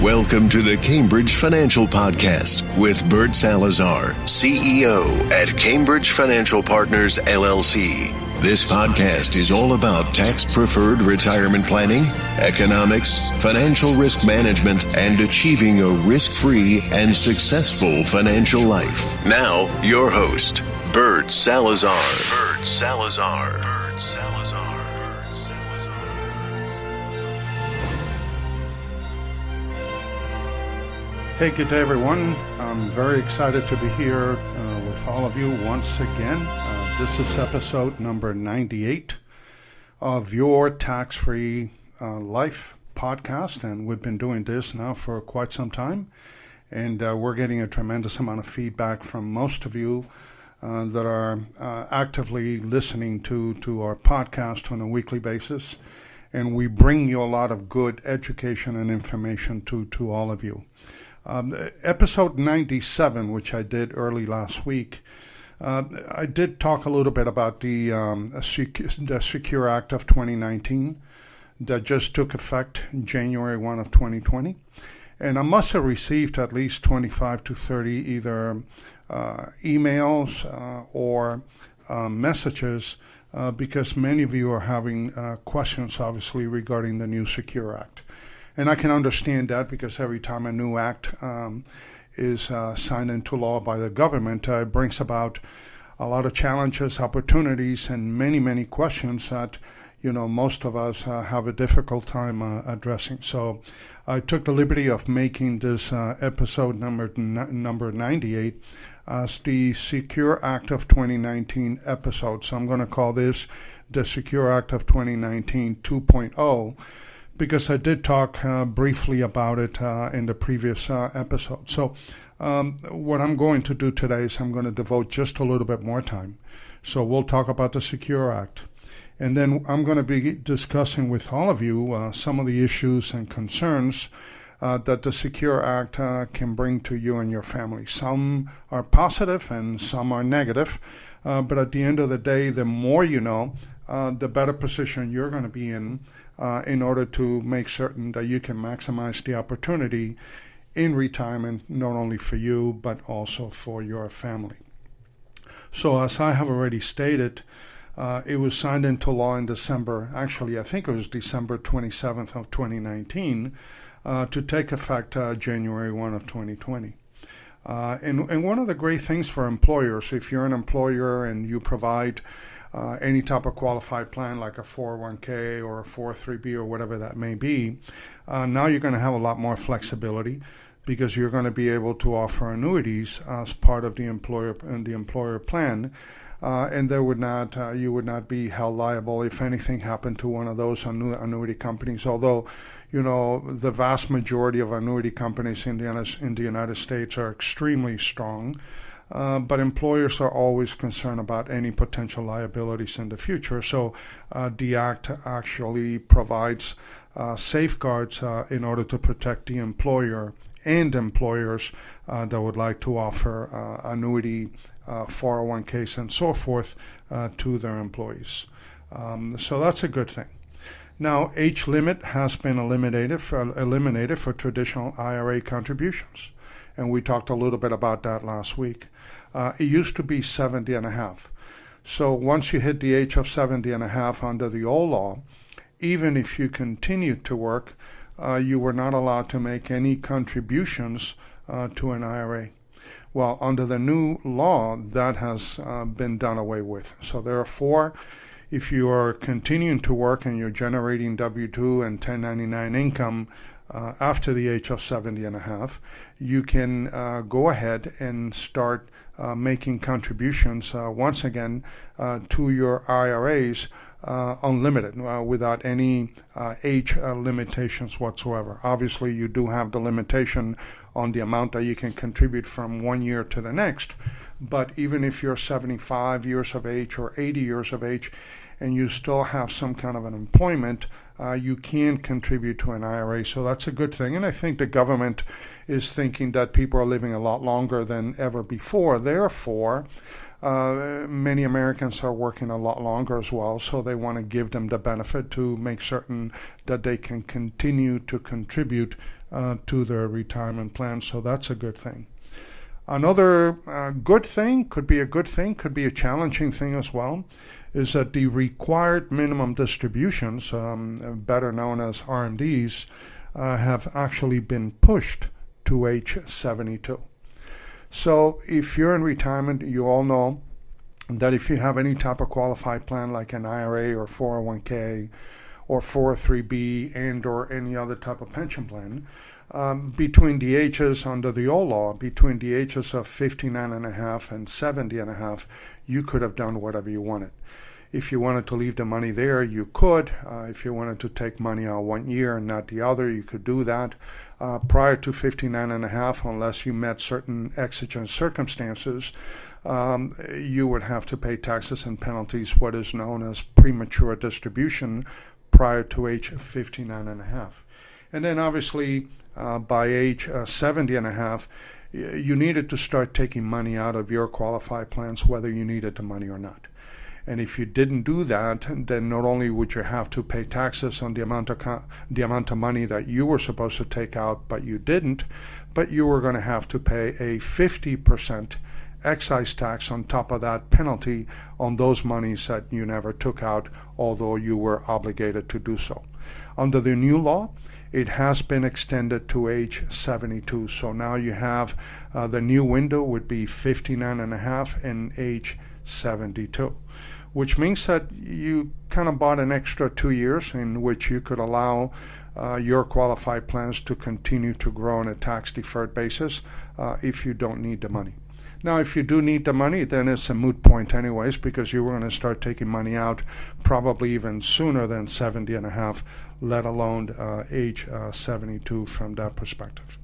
Welcome to the Cambridge Financial Podcast with Bert Salazar, CEO at Cambridge Financial Partners, LLC. This podcast is all about tax-preferred retirement planning, economics, financial risk management, and achieving a risk-free and successful financial life. Now, your host, Bert Salazar. Bert Salazar. Bert Salazar. Hey, good day, everyone. I'm very excited to be here with all of you once again. This is episode number 98 of your Tax-Free Life podcast, and we've been doing this now for quite some time, and we're getting a tremendous amount of feedback from most of you that are actively listening to our podcast on a weekly basis, and we bring you a lot of good education and information to all of you. Episode 97, which I did early last week, I did talk a little bit about the Secure Act of 2019 that just took effect January 1 of 2020. And I must have received at least 25 to 30 either emails or messages because many of you are having questions, obviously, regarding the new Secure Act. And I can understand that because every time a new act is signed into law by the government, it brings about a lot of challenges, opportunities, and many, many questions that, most of us have a difficult time addressing. So I took the liberty of making this episode number 98 as the Secure Act of 2019 episode. So I'm going to call this the Secure Act of 2019 2.0. because I did talk briefly about it in the previous episode. So what I'm going to do today is I'm going to devote just a little bit more time. So we'll talk about the Secure Act. And then I'm going to be discussing with all of you some of the issues and concerns that the Secure Act can bring to you and your family. Some are positive and some are negative. But at the end of the day, the more you know, the better position you're going to be in order to make certain that you can maximize the opportunity in retirement, not only for you, but also for your family. So as I have already stated, it was signed into law in December, actually I think it was December 27th of 2019, to take effect January 1 of 2020. And one of the great things for employers, if you're an employer and you provide any type of qualified plan like a 401k or a 403b or whatever that may be, now you're going to have a lot more flexibility because you're going to be able to offer annuities as part of the employer plan, and there would not you would not be held liable if anything happened to one of those annuity companies. Although, the vast majority of annuity companies in the United States are extremely strong. But employers are always concerned about any potential liabilities in the future. So the Act actually provides safeguards in order to protect the employer and employers that would like to offer annuity, 401ks, and so forth to their employees. So that's a good thing. Now, age limit has been eliminated for traditional IRA contributions. And we talked a little bit about that last week. It used to be 70 and a half. So once you hit the age of 70 and a half under the old law, even if you continued to work, you were not allowed to make any contributions to an IRA. Well, under the new law, that has been done away with. So therefore, if you are continuing to work and you're generating W-2 and 1099 income after the age of 70 and a half, you can go ahead and start making contributions once again to your IRAs unlimited, without any age limitations whatsoever. Obviously, you do have the limitation on the amount that you can contribute from 1 year to the next, but even if you're 75 years of age or 80 years of age and you still have some kind of an employment, you can contribute to an IRA. So that's a good thing. And I think the government is thinking that people are living a lot longer than ever before. Therefore, Many Americans are working a lot longer as well, so they want to give them the benefit to make certain that they can continue to contribute to their retirement plan. So that's a good thing. Another good thing, could be a good thing, could be a challenging thing as well, is that the required minimum distributions, better known as RMDs, have actually been pushed to age 72. So if you're in retirement, you all know that if you have any type of qualified plan like an IRA or 401k or 403b and or any other type of pension plan, between the ages, under the old law, between the ages of 59 and a half and 70 and a half, you could have done whatever you wanted. If you wanted to leave the money there, you could. If you wanted to take money out 1 year and not the other, you could do that. Prior to 59 and a half, unless you met certain exigent circumstances, you would have to pay taxes and penalties, what is known as premature distribution, prior to age 59 and a half. And then obviously by age 70 and a half, you needed to start taking money out of your qualified plans, whether you needed the money or not. And if you didn't do that, then not only would you have to pay taxes on the amount of money that you were supposed to take out, but you didn't, but you were going to have to pay a 50% excise tax on top of that penalty on those monies that you never took out, although you were obligated to do so. Under the new law, it has been extended to age 72. So now you have the new window would be 59 and a half and age 72, which means that you kind of bought an extra 2 years in which you could allow your qualified plans to continue to grow on a tax-deferred basis if you don't need the money. Now, if you do need the money, then it's a moot point anyways, because you were going to start taking money out probably even sooner than 70 and a half, let alone age 72 from that perspective.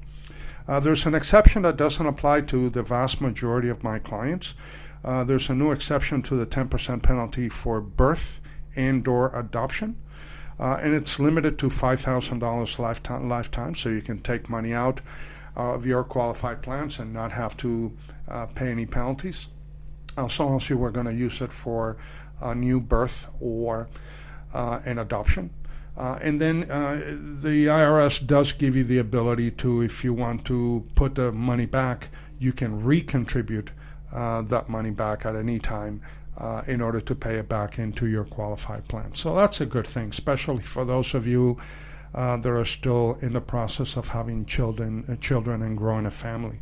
There's an exception that doesn't apply to the vast majority of my clients. There's a new exception to the 10% penalty for birth and or adoption. And it's limited to $5,000 lifetime, so you can take money out of your qualified plans and not have to pay any penalties, as long as you were going to use it for a new birth or an adoption. And then the IRS does give you the ability to, if you want to put the money back, you can recontribute that money back at any time in order to pay it back into your qualified plan. So that's a good thing, especially for those of you that are still in the process of having children and growing a family.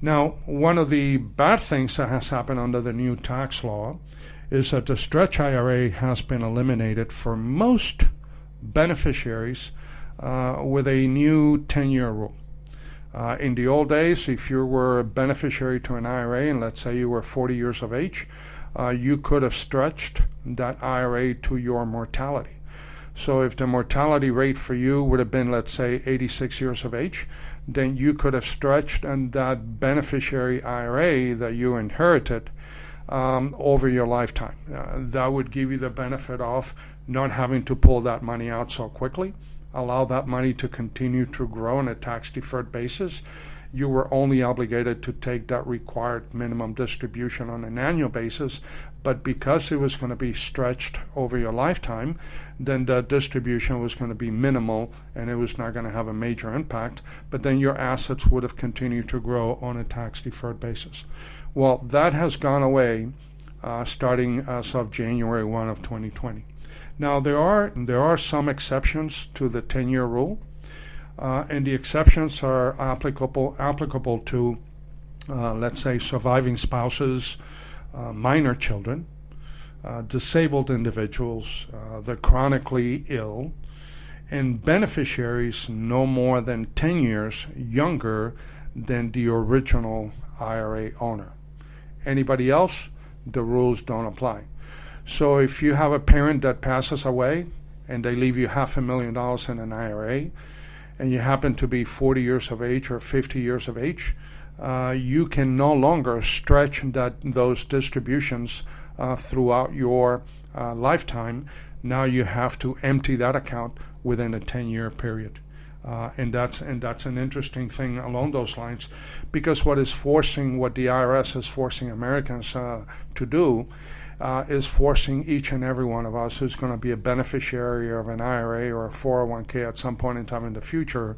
Now, one of the bad things that has happened under the new tax law is that the Stretch IRA has been eliminated for most beneficiaries with a new 10-year rule. In the old days, if you were a beneficiary to an IRA, and let's say you were 40 years of age, you could have stretched that IRA to your mortality. So if the mortality rate for you would have been, let's say, 86 years of age, then you could have stretched that beneficiary IRA that you inherited over your lifetime. That would give you the benefit of not having to pull that money out so quickly, allow that money to continue to grow on a tax-deferred basis. You were only obligated to take that required minimum distribution on an annual basis, but because it was going to be stretched over your lifetime, then the distribution was going to be minimal and it was not going to have a major impact, but then your assets would have continued to grow on a tax-deferred basis. Well, that has gone away starting as of January 1 of 2020. Now, there are some exceptions to the 10-year rule, and the exceptions are applicable to, let's say, surviving spouses, minor children, disabled individuals, the chronically ill, and beneficiaries no more than 10 years younger than the original IRA owner. Anybody else, the rules don't apply. So if you have a parent that passes away and they leave you $500,000 in an IRA, and you happen to be 40 years of age or 50 years of age, you can no longer stretch those distributions throughout your lifetime. Now you have to empty that account within a 10-year period. And that's an interesting thing along those lines, because what the IRS is forcing Americans to do is forcing each and every one of us who's going to be a beneficiary of an IRA or a 401k at some point in time in the future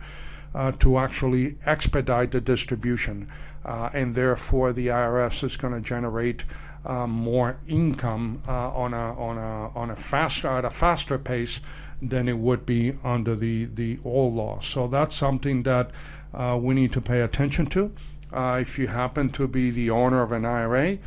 to actually expedite the distribution, and therefore the IRS is going to generate more income at a faster pace than it would be under the old law. So that's something that we need to pay attention to. If you happen to be the owner of an IRA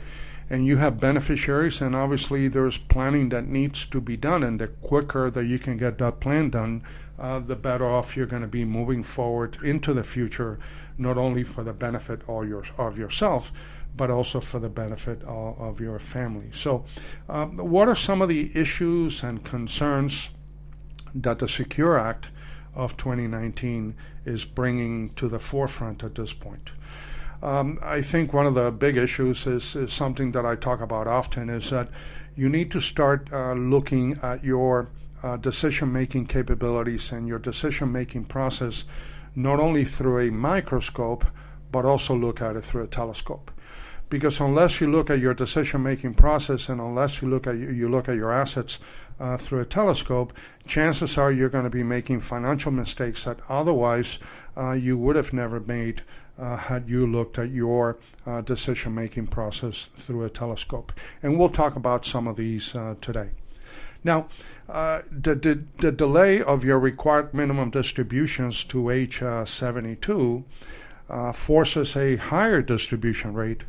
and you have beneficiaries, and obviously there's planning that needs to be done, and the quicker that you can get that plan done, the better off you're going to be moving forward into the future, not only for the benefit of yourself, but also for the benefit of your family. So what are some of the issues and concerns that the Secure Act of 2019 is bringing to the forefront at this point? I think one of the big issues is something that I talk about often, is that you need to start looking at your decision-making capabilities and your decision-making process not only through a microscope, but also look at it through a telescope. Because unless you look at your decision-making process and unless you look at your assets through a telescope, chances are you're going to be making financial mistakes that otherwise you would have never made had you looked at your decision-making process through a telescope. And we'll talk about some of these today. Now, the delay of your required minimum distributions to age 72 forces a higher distribution rate,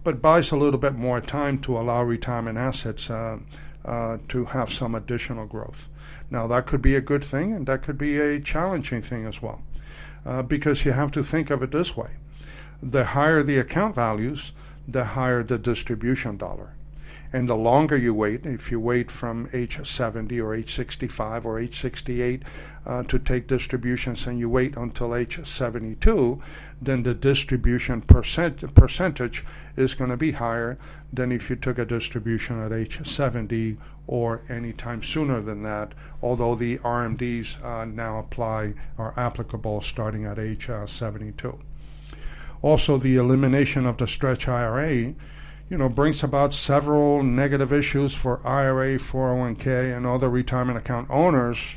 but buys a little bit more time to allow retirement assets to have some additional growth. Now, that could be a good thing, and that could be a challenging thing as well, because you have to think of it this way. The higher the account values, the higher the distribution dollar. And the longer you wait, if you wait from age 70 or age 65 or age 68 to take distributions, and you wait until age 72, then the distribution percentage is going to be higher than if you took a distribution at age 70 or any time sooner than that, although the RMDs now are applicable starting at age 72. Also, the elimination of the Stretch IRA brings about several negative issues for IRA, 401k, and other retirement account owners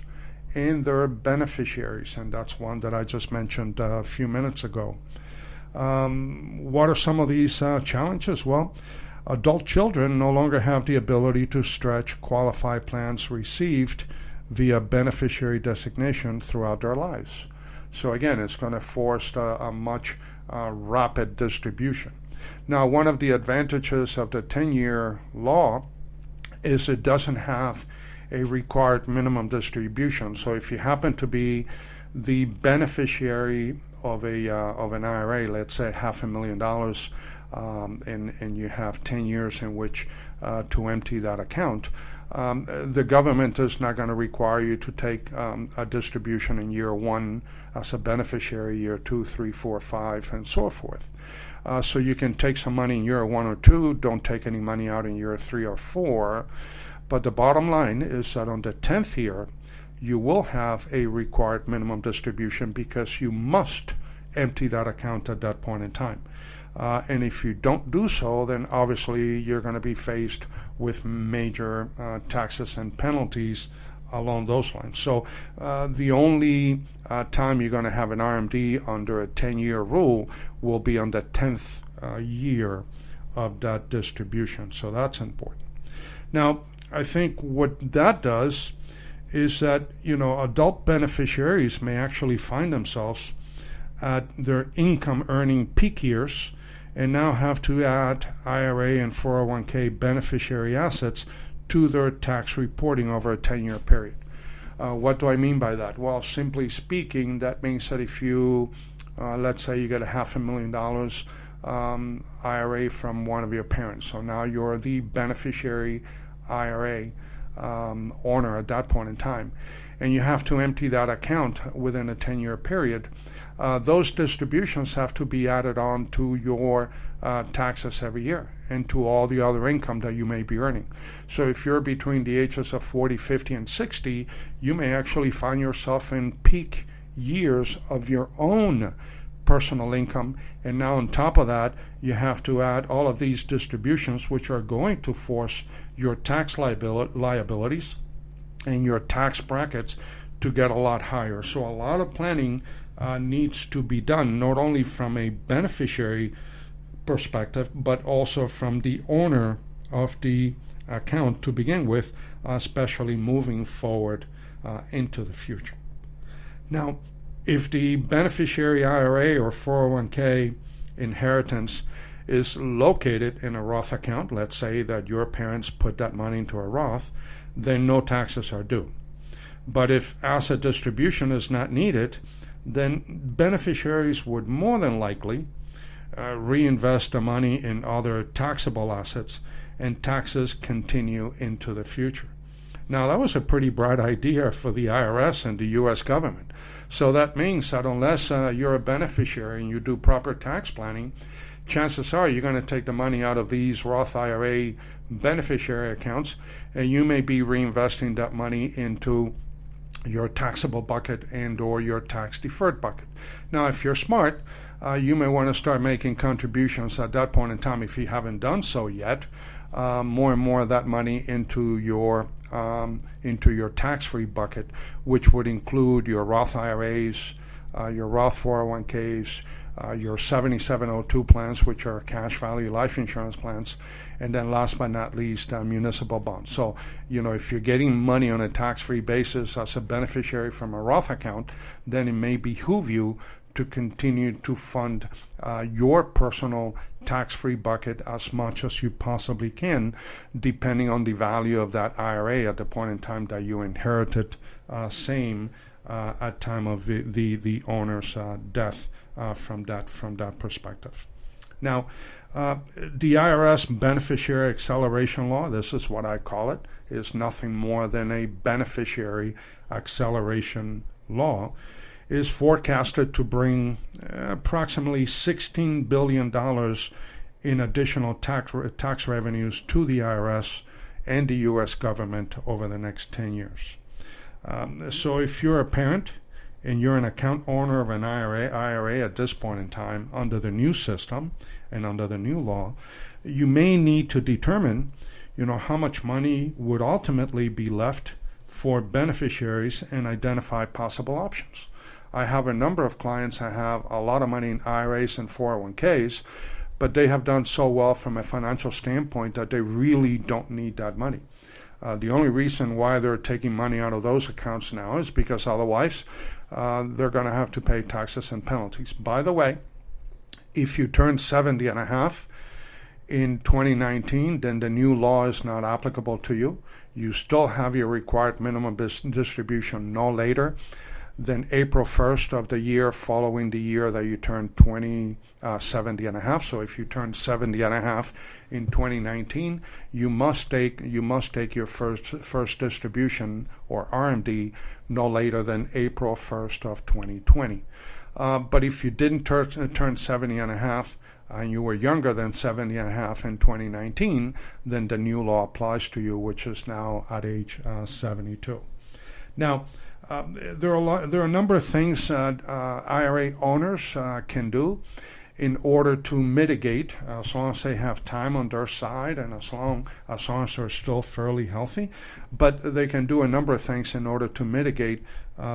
and their beneficiaries, and that's one that I just mentioned a few minutes ago. What are some of these challenges? Well, adult children no longer have the ability to stretch qualified plans received via beneficiary designation throughout their lives. So again, it's going to force a much rapid distribution. Now, one of the advantages of the 10-year law is it doesn't have a required minimum distribution. So if you happen to be the beneficiary of an IRA, let's say $500,000, and you have 10 years in which to empty that account, the government is not going to require you to take a distribution in year 1 as a beneficiary, year 2, 3, 4, 5, and so forth. So you can take some money in year 1 or 2, don't take any money out in year 3 or 4. But the bottom line is that on the 10th year, you will have a required minimum distribution because you must empty that account at that point in time. And if you don't do so, then obviously you're going to be faced with major taxes and penalties along those lines. So the only time you're going to have an RMD under a 10-year rule will be on the 10th year of that distribution. So that's important. Now, I think what that does is that, adult beneficiaries may actually find themselves at their income earning peak years and now have to add IRA and 401k beneficiary assets to their tax reporting over a 10-year period. What do I mean by that? Well, simply speaking, that means that if you, let's say you get $500,000 IRA from one of your parents, so now you're the beneficiary IRA owner at that point in time, and you have to empty that account within a 10-year period, those distributions have to be added on to your taxes every year and to all the other income that you may be earning. So if you're between the ages of 40, 50, and 60, you may actually find yourself in peak years of your own personal income. And now on top of that, you have to add all of these distributions, which are going to force your tax liabilities and your tax brackets to get a lot higher. So a lot of planning needs to be done, not only from a beneficiary perspective, but also from the owner of the account to begin with, especially moving forward into the future. Now, if the beneficiary IRA or 401k inheritance is located in a Roth account, let's say that your parents put that money into a Roth, then no taxes are due. But if asset distribution is not needed, then beneficiaries would more than likely reinvest the money in other taxable assets, and taxes continue into the future. Now, that was a pretty bright idea for the IRS and the U.S. government. So that means that unless you're a beneficiary and you do proper tax planning, chances are you're going to take the money out of these Roth IRA beneficiary accounts, and you may be reinvesting that money into your taxable bucket and or your tax deferred bucket. Now, if you're smart, you may want to start making contributions at that point in time, if you haven't done so yet, more and more of that money into your tax-free bucket, which would include your Roth IRAs, your Roth 401ks, your 7702 plans, which are cash value life insurance plans, and then last but not least, municipal bonds. So, if you're getting money on a tax-free basis as a beneficiary from a Roth account, then it may behoove you to continue to fund your personal tax-free bucket as much as you possibly can, depending on the value of that IRA at the point in time that you inherited, same at time of the owner's death from that perspective. Now, the IRS beneficiary acceleration law, this is what I call it, is nothing more than a beneficiary acceleration law, is forecasted to bring approximately $16 billion in additional tax revenues to the IRS and the U.S. government over the next 10 years. So if you're a parent and you're an account owner of an IRA at this point in time under the new system and under the new law, you may need to determine, how much money would ultimately be left for beneficiaries and identify possible options. I have a number of clients that have a lot of money in IRAs and 401ks, but they have done so well from a financial standpoint that they really don't need that money. The only reason why they're taking money out of those accounts now is because otherwise they're going to have to pay taxes and penalties. By the way, if you turn 70 and a half in 2019, then the new law is not applicable to you. You still have your required minimum distribution no later than April 1st of the year following the year that you turn 70 and a half. So if you turn 70 and a half in 2019, you must take your first distribution or RMD no later than April 1st of 2020. But if you didn't turn 70 and a half and you were younger than 70 and a half in 2019, then the new law applies to you, which is now at age 72. Now, there are a number of things that IRA owners can do in order to mitigate, as long as they have time on their side and as long as they're still fairly healthy. But they can do a number of things in order to mitigate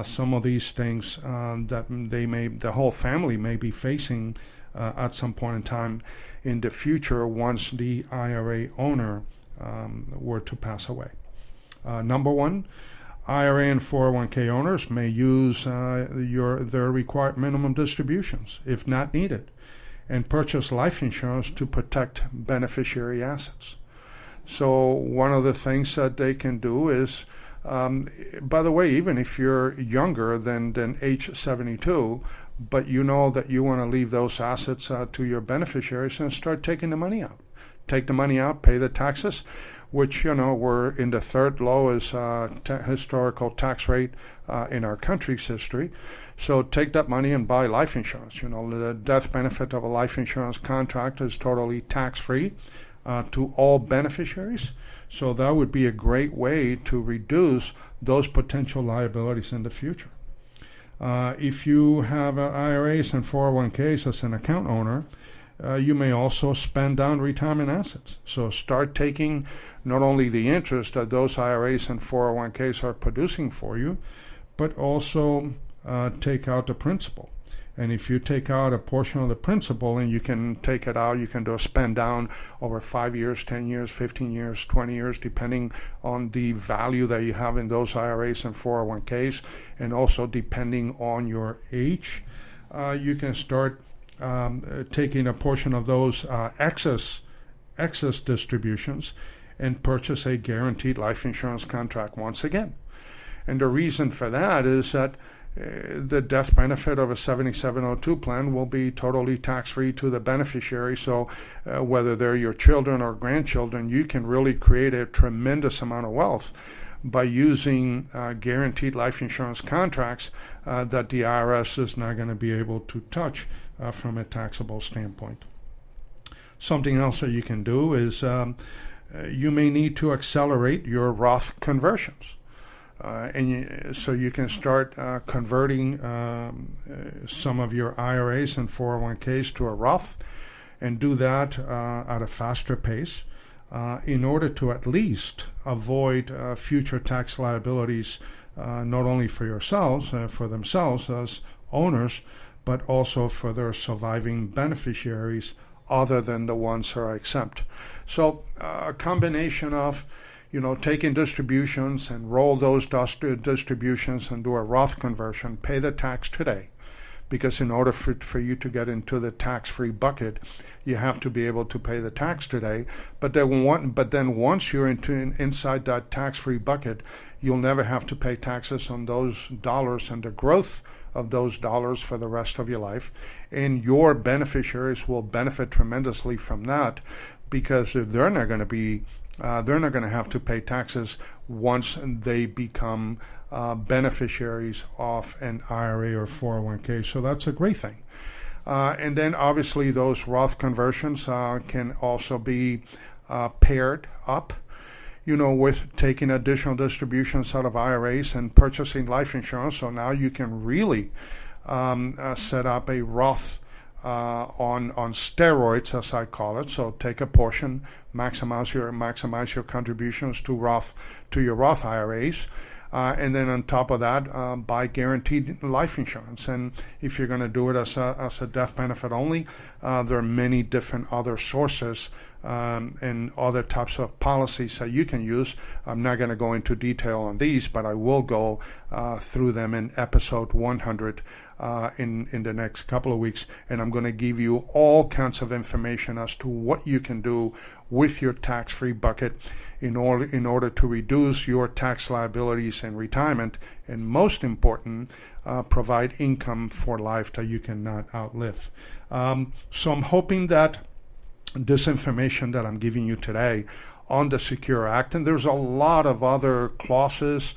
some of these things that the whole family may be facing at some point in time in the future once the IRA owner were to pass away. Number one, IRA and 401k owners may use their required minimum distributions, if not needed, and purchase life insurance to protect beneficiary assets. So one of the things that they can do is, by the way, even if you're younger than age 72, but you know that you want to leave those assets to your beneficiaries, and start taking the money out. Take the money out, pay the taxes, which, we're in the third lowest historical tax rate in our country's history. So take that money and buy life insurance. The death benefit of a life insurance contract is totally tax-free to all beneficiaries. So that would be a great way to reduce those potential liabilities in the future. If you have IRAs and 401ks as an account owner, you may also spend down retirement assets. So start taking not only the interest that those IRAs and 401ks are producing for you, but also take out the principal. And if you take out a portion of the principal and you can take it out, you can do a spend down over 5 years, 10 years, 15 years, 20 years, depending on the value that you have in those IRAs and 401ks, and also depending on your age. You can start taking a portion of those excess distributions and purchase a guaranteed life insurance contract once again. And the reason for that is that the death benefit of a 7702 plan will be totally tax-free to the beneficiary. So whether they're your children or grandchildren, you can really create a tremendous amount of wealth by using guaranteed life insurance contracts that the IRS is not going to be able to touch from a taxable standpoint. Something else that you can do is you may need to accelerate your Roth conversions. So you can start converting some of your IRAs and 401ks to a Roth, and do that at a faster pace in order to at least avoid future tax liabilities, not only for yourselves, for themselves as owners, but also for their surviving beneficiaries other than the ones who are exempt. So a combination of taking distributions and roll those distributions and do a Roth conversion, pay the tax today, because in order for you to get into the tax-free bucket, you have to be able to pay the tax today. But then once you're inside that tax-free bucket, you'll never have to pay taxes on those dollars and the growth of those dollars for the rest of your life. And your beneficiaries will benefit tremendously from that, because if they're not going to have to pay taxes once they become beneficiaries of an IRA or 401k. So that's a great thing. And then obviously those Roth conversions can also be paired up, with taking additional distributions out of IRAs and purchasing life insurance. So now you can really set up a Roth on steroids, as I call it. So take a portion, maximize your contributions to your Roth IRAs, and then on top of that, buy guaranteed life insurance. And if you're going to do it as a death benefit only, there are many different other sources and other types of policies that you can use. I'm not going to go into detail on these, but I will go through them in episode 100 in the next couple of weeks, and I'm going to give you all kinds of information as to what you can do with your tax-free bucket in order to reduce your tax liabilities in retirement, and most important, provide income for life that you cannot outlive. So I'm hoping that this information that I'm giving you today on the Secure Act, and there's a lot of other clauses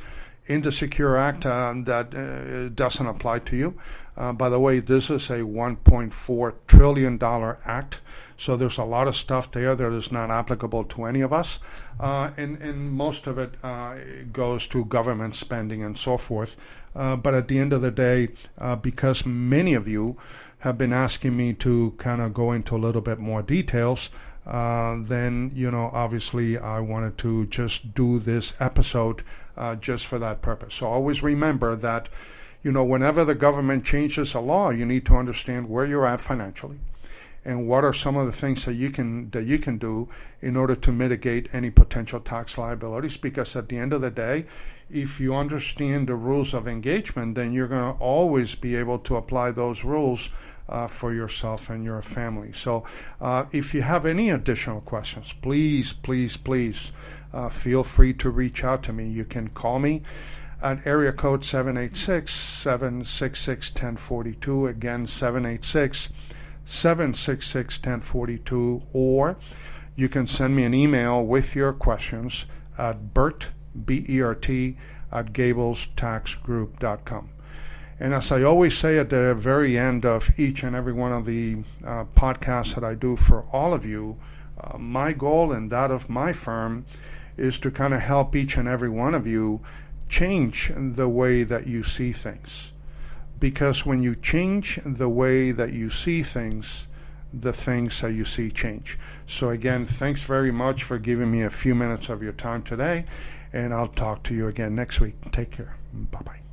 in the Secure Act that doesn't apply to you. By the way, this is a $1.4 trillion act, so there's a lot of stuff there that is not applicable to any of us, and most of it goes to government spending and so forth. But at the end of the day, because many of you have been asking me to kind of go into a little bit more details, then, obviously I wanted to just do this episode just for that purpose. So always remember that, whenever the government changes a law, you need to understand where you're at financially and what are some of the things that you can do in order to mitigate any potential tax liabilities. Because at the end of the day, if you understand the rules of engagement, then you're going to always be able to apply those rules for yourself and your family. So if you have any additional questions, please feel free to reach out to me. You can call me at area code 786-766-1042. Again, 786-766-1042. Or you can send me an email with your questions at Bert, B-E-R-T, at GablesTaxGroup.com. And as I always say at the very end of each and every one of the podcasts that I do for all of you, my goal and that of my firm is to kind of help each and every one of you change the way that you see things. because when you change the way that you see things, the things that you see change. So again, thanks very much for giving me a few minutes of your time today, and I'll talk to you again next week. Take care. Bye-bye.